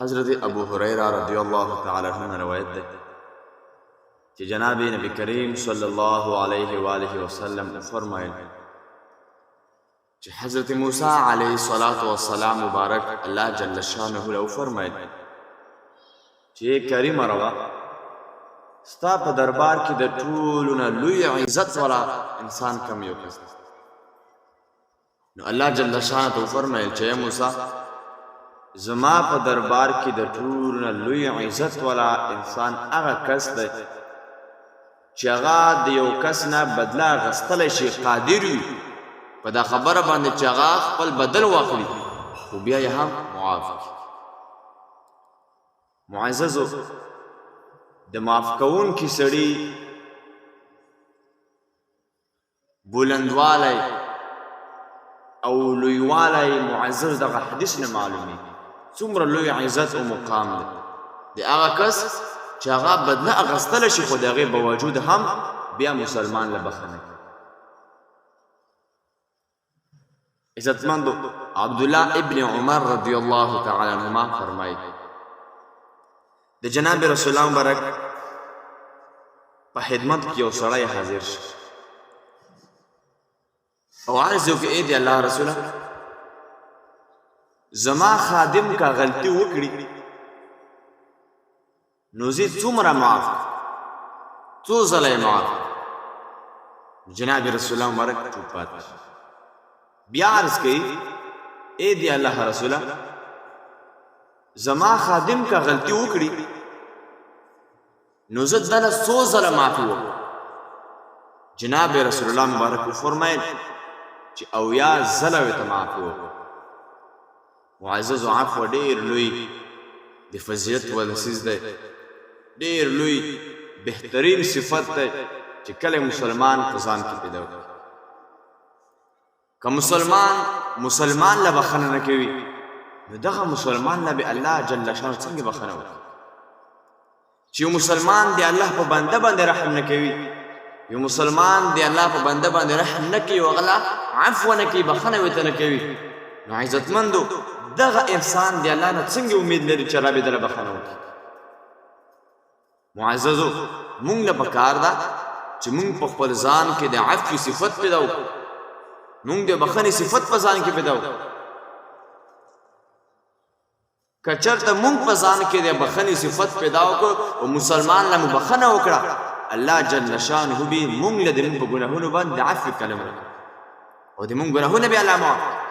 حضرت ابو هريره رضی الله تعالی عنہ روایت ده چې جناب نبی کریم صلی الله علیه و آله وسلم فرمایل چې حضرت موسی علیه الصلاۃ والسلام مبارک الله جل شانه له فرمایل چې کریم روا ستا په دربار کې د ټولو نه لوی عزت والا انسان کم یو کس نو الله جل شانه فرمایل چې موسی زما په دربار کې د ټولو نه لوی عزت والا انسان هغه کس دی چې هغه د یو کس نه بدله غستلی شي قادر وي په دا خبره باندې چې هغه خپل بدل واخلي خو بیا یې هم معاف کړي. معززو د معاف کوونکي سړي بلندوالی او لویوالی معزز دغه حدیث نه معلومي څومره لوی عزت او مقام دی د هغه کس چې هغه بدله اغستلی شي خو د هغې باوجود هم بیا مسلمان له بخښنه کوي. عزتمندو عبدالله ابن عمر رضی الله تعالی عنهما فرمایي د جناب رسول الله مبارک په خدمت کې یو سړی حاضر شي او عرض وکړي ای د الله رسوله زما خادم کا غلطی وکړي نو زه څومره معاف څو ځله یې معاف جناب رسول الله مبارک چوپ پاتې بیا عرض کوي ای د الله رسوله زما خادم کا غلطی وکړي نو زه دله څو ځله معافي وکړم جناب رسول الله مبارک فرمایل چې اویا ځله ورته معافي وکړم. معزز و عفو ډیر لوی د فضیلت ولسیز دی ډیر لوی بهترین صفت دی چې کله مسلمان په ځان کې پیدا کړي که مسلمان له بخښنه نه کوي نو دغه مسلمان له به الله جل شانه څنګه بخښنه وکړي چې یو مسلمان دی الله په بنده باندې رحم نه کوي یو مسلمان دی الله په بنده باندې رحم نه کوي او غلا عفو نه کوي بخښنه ورته نه کوي نو عزتمندو دغه انسان دی الله نه څنګه امید لري چې رب دې بخښنه وکړي. معززو مونږ له پکار ده چې مونږ په خپل ځان کې د عفو صفت پیدا وکړو مونږ د بخښنې صفت په ځان کې پیدا وکړو که چېرته مونږ په ځان کې د بخښنې صفت پیدا وکړو او مسلمان له مو بخښنه وکړه الله جل شانه به مونږ له د مونږ په ګناهونو باندې عفو کلمه او د مونږ ګناهونه به الله معاف